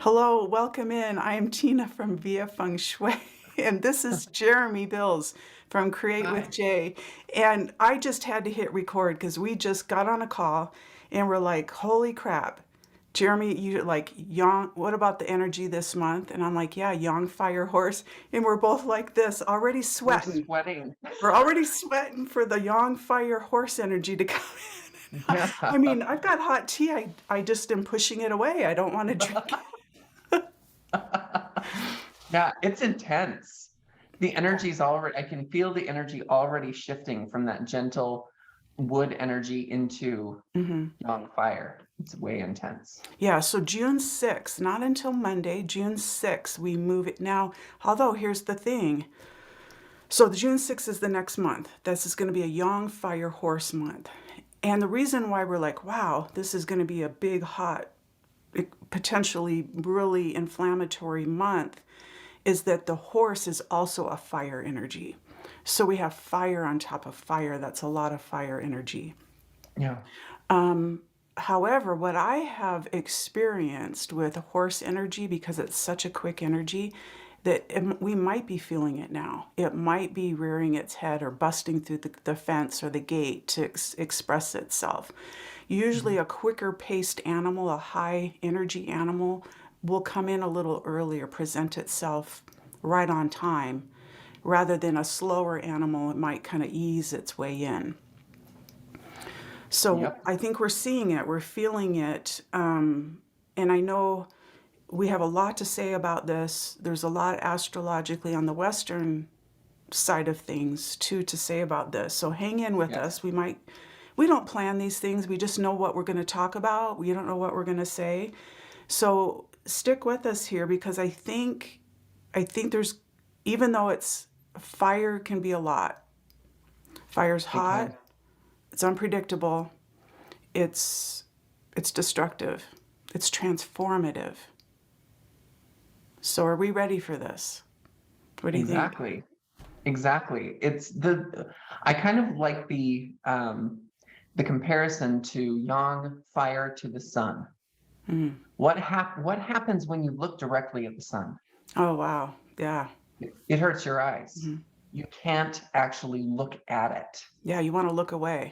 Hello, welcome in. I am Tina from Via Feng Shui, and this is Jeremy Bills from Create with Hi. Jay. And I just had to hit record because we just got on a call and we're like, holy crap. Jeremy, you like yang, what about the energy this month? And I'm like, yeah, yang fire horse. And we're both like this, already We're sweating. sweating. We're already sweating for the yang fire horse energy to come in. Yeah. I mean, I've got hot tea. I just am pushing it away. I don't want to drink it. Yeah, it's intense. The energy's already, I can feel the energy already shifting from that gentle wood energy into Mhm. young fire. It's way intense. Yeah, so June 6th, not until Monday, June 6th, we move it now. Although, here's the thing. So, the June 6th is the next month. This is going to be a Yang Fire Horse month. And the reason why we're like, wow, this is going to be a big, hot, potentially really inflammatory month is that the horse is also a fire energy. So, we have fire on top of fire. That's a lot of fire energy. Yeah. However, what I have experienced with horse energy, because it's such a quick energy, that we might be feeling it now. It might be rearing its head or busting through the fence or the gate to express itself. Usually, Mhm. a quicker paced animal, a high energy animal, will come in a little earlier, present itself right on time, rather than a slower animal. It might kind of ease its way in. So Yep. I think we're seeing it, we're feeling it. And I know we have a lot to say about this. There's a lot astrologically on the Western side of things too to say about this. So hang in with Yes. us. We don't plan these things. We just know what we're going to talk about. We don't know what we're going to say. So stick with us here because I think there's, even though it's fire can be a lot. Fire's It hot, can. it's unpredictable, it's it's destructive, it's transformative. So are we ready for this? What do you think? Exactly. Exactly. I kind of like the comparison to yang fire to the sun. Mm. What happens when you look directly at the sun? Oh wow, yeah. It hurts your eyes. Mhm. You can't actually look at it. Yeah, you want to look away.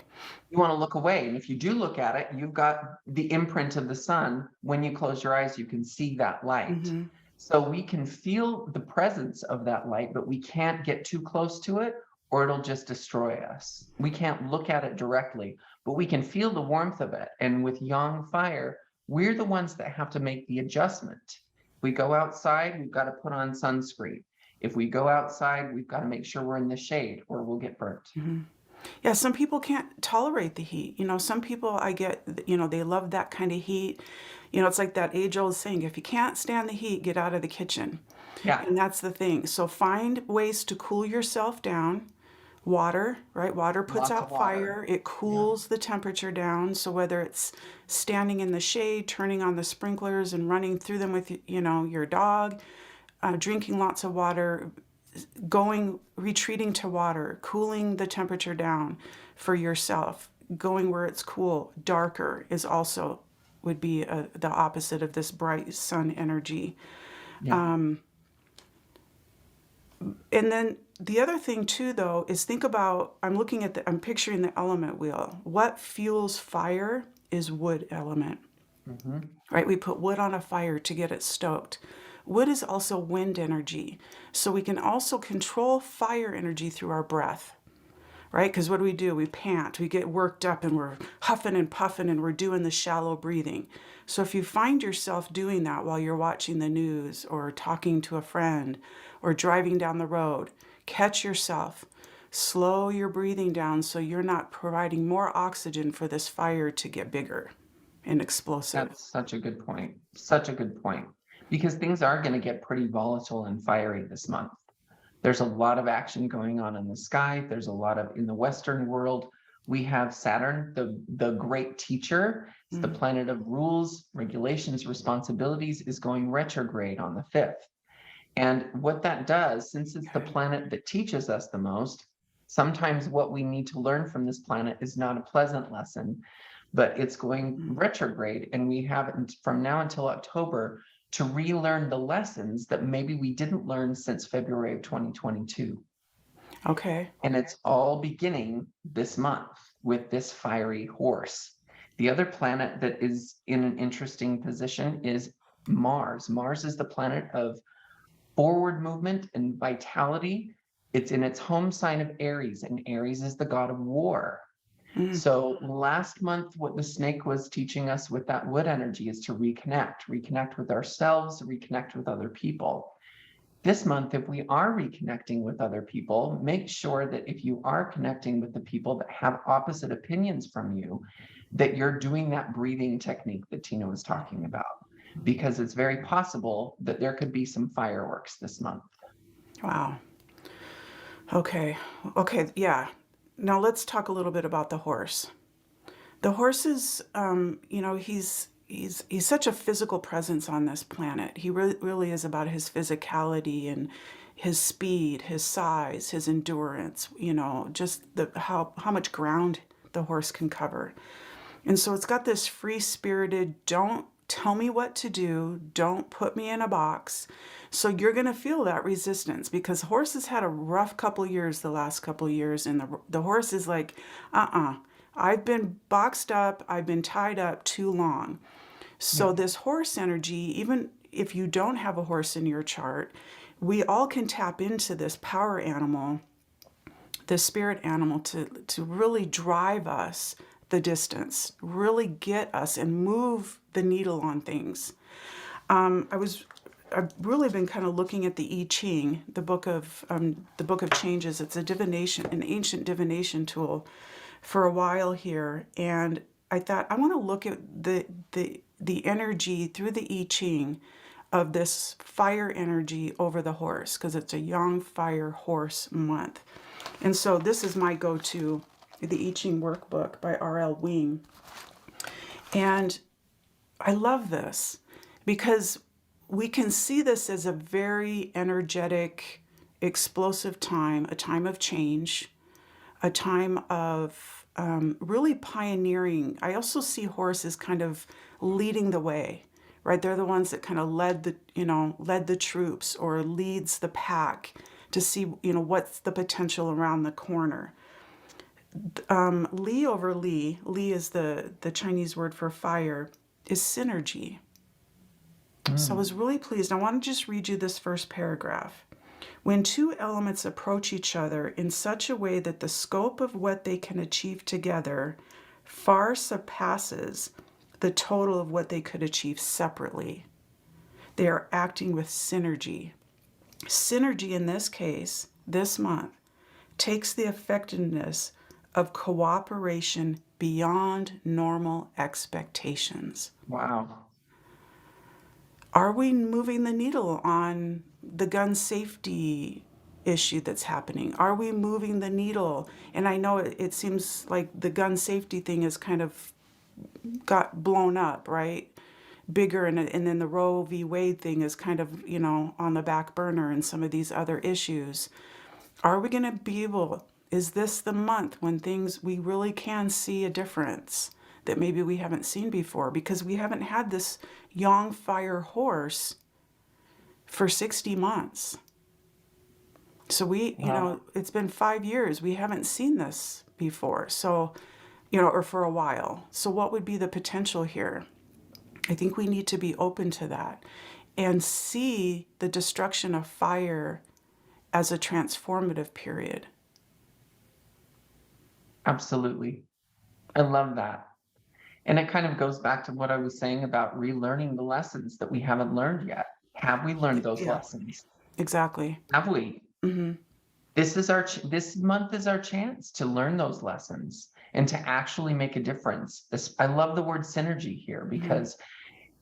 You want to look away. And if you do look at it, you've got the imprint of the sun. When you close your eyes, you can see that light. Hmm. So we can feel the presence of that light, but we can't get too close to it or it'll just destroy us. We can't look at it directly, but we can feel the warmth of it. And with yang fire, we're the ones that have to make the adjustment. If we go outside, we've got to put on sunscreen. If we go outside, we've got to make sure we're in the shade or we'll get burnt. Hmm. Yeah, some people can't tolerate the heat. Some people I get, they love that kind of heat. It's like that age-old saying, if you can't stand the heat, get out of the kitchen. Yeah, And that's the thing. So find ways to cool yourself down. Water, right? Water puts lots of out water. fire. It Yeah. cools the temperature down. So whether it's standing in the shade, turning on the sprinklers and running through them with, your dog, drinking lots of water, retreating to water, cooling the temperature down for yourself, going where it's cool, darker is also would be the opposite of this bright sun energy. Yeah. And then the other thing too, though, is think about, I'm picturing the element wheel. What fuels fire is wood element, Mhm. right? We put wood on a fire to get it stoked. Wood is also wind energy. So we can also control fire energy through our breath, right? Because what do? We pant, we get worked up and we're huffing and puffing and we're doing the shallow breathing. So if you find yourself doing that while you're watching the news or talking to a friend or driving down the road, catch yourself. Slow your breathing down so you're not providing more oxygen for this fire to get bigger and explosive. That's such a good point. Such a good point. Because things are going to get pretty volatile and fiery this month. There's a lot of action going on in the sky. There's a lot of in the Western world. We have Saturn, the great teacher. It's the Mm. planet of rules, regulations, responsibilities, is going retrograde on the 5th. And what that does, since it's the Okay. planet that teaches us the most, sometimes what we need to learn from this planet is not a pleasant lesson, but it's going Mm. retrograde. And we have from now until October, to relearn the lessons that maybe we didn't learn since February of 2022. Okay. And it's all beginning this month with this fiery horse. The other planet that is in an interesting position is Mars. Mars is the planet of forward movement and vitality. It's in its home sign of Aries, and Aries is the god of war. Mm. So last month, what the snake was teaching us with that wood energy is to reconnect with ourselves, reconnect with other people. This month, if we are reconnecting with other people, make sure that if you are connecting with the people that have opposite opinions from you, that you're doing that breathing technique that Tina was talking about, because it's very possible that there could be some fireworks this month. Wow. Okay. Okay. Yeah. Now let's talk a little bit about the horse. The horse is, he's such a physical presence on this planet. He really is about his physicality and his speed, his size, his endurance. Just the how much ground the horse can cover. And so it's got this free spirited, don't tell me what to do, don't put me in a box. So you're going to feel that resistance because horses had a rough couple years the last couple years, and the horse is like, I've been boxed up, I've been tied up too long. So Yeah. this horse energy, even if you don't have a horse in your chart, we all can tap into this power animal, the spirit animal, to really drive us the distance, really get us and move the needle on things. I've really been kind of looking at the I Ching, the book of changes. It's an ancient divination tool, for a while here, and I thought I want to look at the energy through the I Ching of this fire energy over the horse, because it's a Yang Fire Horse month. And so this is my go-to, the I Ching workbook by R.L. Wing. And I love this because we can see this as a very energetic, explosive time, a time of change, a time of really pioneering. I also see horses kind of leading the way, right? They're the ones that kind of led the troops or leads the pack to see, what's the potential around the corner. Li over Li, Li is the Chinese word for fire, is synergy. So I Mm. was really pleased. I want to just read you this first paragraph. When two elements approach each other in such a way that the scope of what they can achieve together far surpasses the total of what they could achieve separately, they are acting with synergy. Synergy in this case, this month, takes the effectiveness of cooperation beyond normal expectations. Wow. Are we moving the needle on the gun safety issue that's happening? Are we moving the needle? And I know it seems like the gun safety thing has kind of got blown up, right? Bigger, and then the Roe v. Wade thing is kind of, on the back burner, and some of these other issues. Are we going to be able, is this the month when we really can see a difference that maybe we haven't seen before? Because we haven't had this Yang Fire Horse for 60 months. So Wow. it's been 5 years. We haven't seen this before. So, or for a while. So what would be the potential here? I think we need to be open to that and see the destruction of fire as a transformative period. Absolutely. I love that. And it kind of goes back to what I was saying about relearning the lessons that we haven't learned yet. Have we learned those Yeah, lessons? exactly. Have we? Hmm. This month is our chance to learn those lessons and to actually make a difference. I love the word synergy here Hmm. because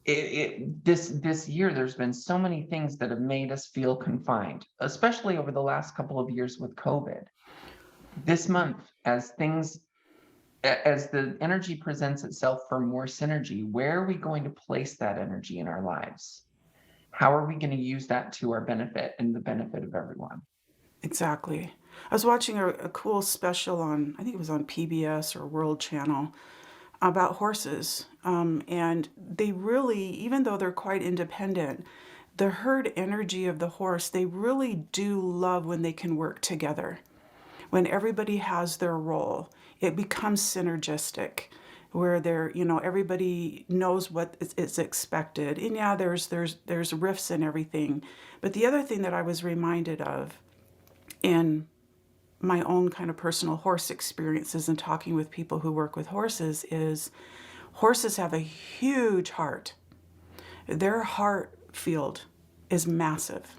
this year there's been so many things that have made us feel confined, especially over the last couple of years with COVID. This month, as the energy presents itself for more synergy, where are we going to place that energy in our lives? How are we going to use that to our benefit and the benefit of everyone? Exactly. I was watching a cool special on, I think it was on PBS or World Channel, about horses. And they really, even though they're quite independent, the herd energy of the horse, they really do love when they can work together. When everybody has their role, it becomes synergistic, where everybody knows what is expected. And yeah, there's rifts and everything. But the other thing that I was reminded of in my own kind of personal horse experiences and talking with people who work with horses is horses have a huge heart. Their heart field is massive.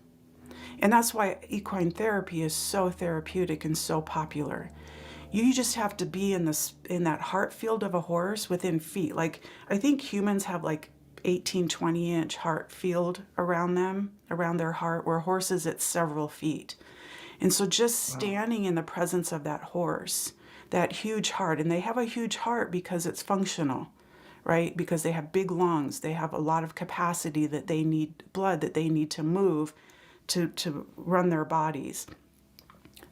And that's why equine therapy is so therapeutic and so popular. You just have to be in that heart field of a horse within feet. Like, I think humans have like 18, 20-inch heart field around them, around their heart, where horses it's several feet. And so just standing in the presence of that horse, that huge heart, and they have a huge heart because it's functional, right? Because they have big lungs, they have a lot of capacity that they need, blood that they need to move to run their bodies.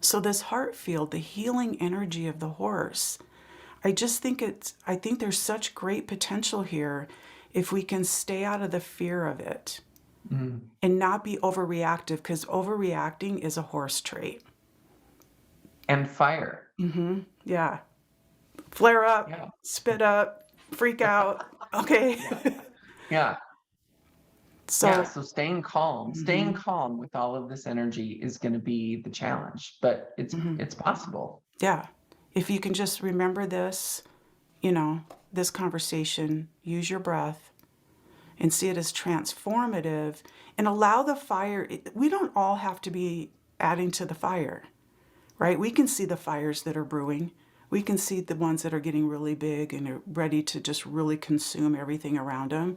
So this heart field, the healing energy of the horse, I think there's such great potential here if we can stay out of the fear of it and not be overreactive, because overreacting is a horse trait. And fire. Yeah. Flare up, Yeah. spit up, freak out. Okay. Yeah. So, So staying calm with all of this energy is going to be the challenge, but it's possible. yeah. If you can just remember this, this conversation, use your breath and see it as transformative and allow the fire. We don't all have to be adding to the fire, right? We can see the fires that are brewing. We can see the ones that are getting really big and are ready to just really consume everything around them.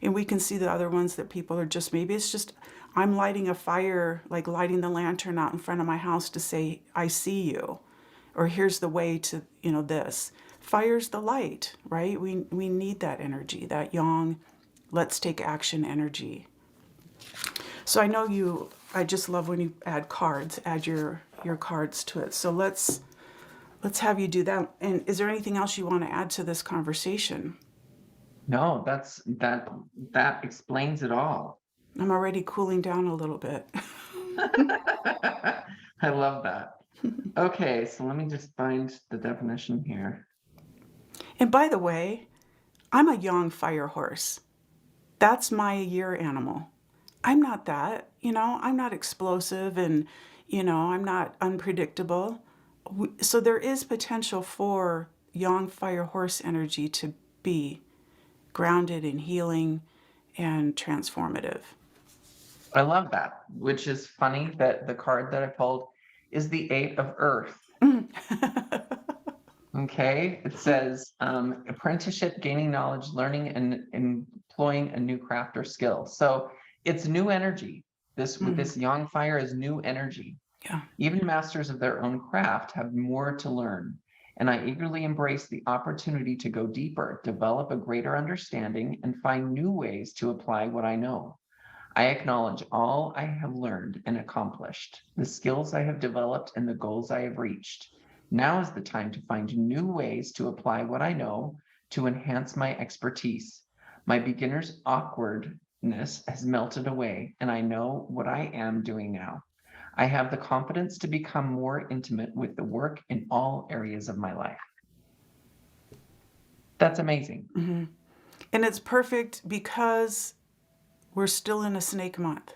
And we can see the other ones that people are just, maybe it's just, I'm lighting a fire, like lighting the lantern out in front of my house to say, I see you, or here's the way to, this. Fire's the light, right? We need that energy, that yang, let's take action energy. So I just love when you add cards, add your cards to it. So let's have you do that. And is there anything else you want to add to this conversation? No, that explains it all. I'm already cooling down a little bit. I love that. Okay, so let me just find the definition here. And by the way, I'm a yang fire horse. That's my year animal. I'm not that, I'm not explosive and, I'm not unpredictable. So there is potential for yang fire horse energy to be grounded and healing and transformative. I love that, which is funny that the card that I pulled is the Eight of Earth. Okay, it says apprenticeship, gaining knowledge, learning, and employing a new craft or skill. So it's new energy. With this yang fire is new energy. Yeah. Even masters of their own craft have more to learn. And I eagerly embrace the opportunity to go deeper, develop a greater understanding, and find new ways to apply what I know. I acknowledge all I have learned and accomplished, the skills I have developed, and the goals I have reached. Now is the time to find new ways to apply what I know to enhance my expertise. My beginner's awkwardness has melted away, and I know what I am doing now. I have the confidence to become more intimate with the work in all areas of my life. That's amazing. And it's perfect because we're still in a snake month,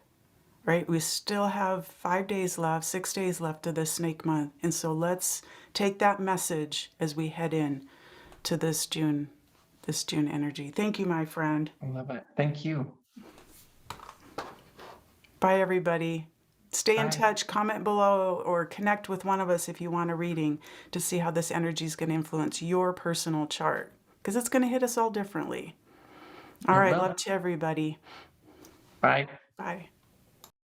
right? We still have 5 days left, 6 days left of this snake month. And so let's take that message as we head in to this June energy. Thank you, my friend. I love it. Thank you. Bye, everybody. Stay in Bye. touch, comment below, or connect with one of us if you want a reading to see how this energy is going to influence your personal chart, because it's going to hit us all differently. All right, love to everybody. Bye. Bye.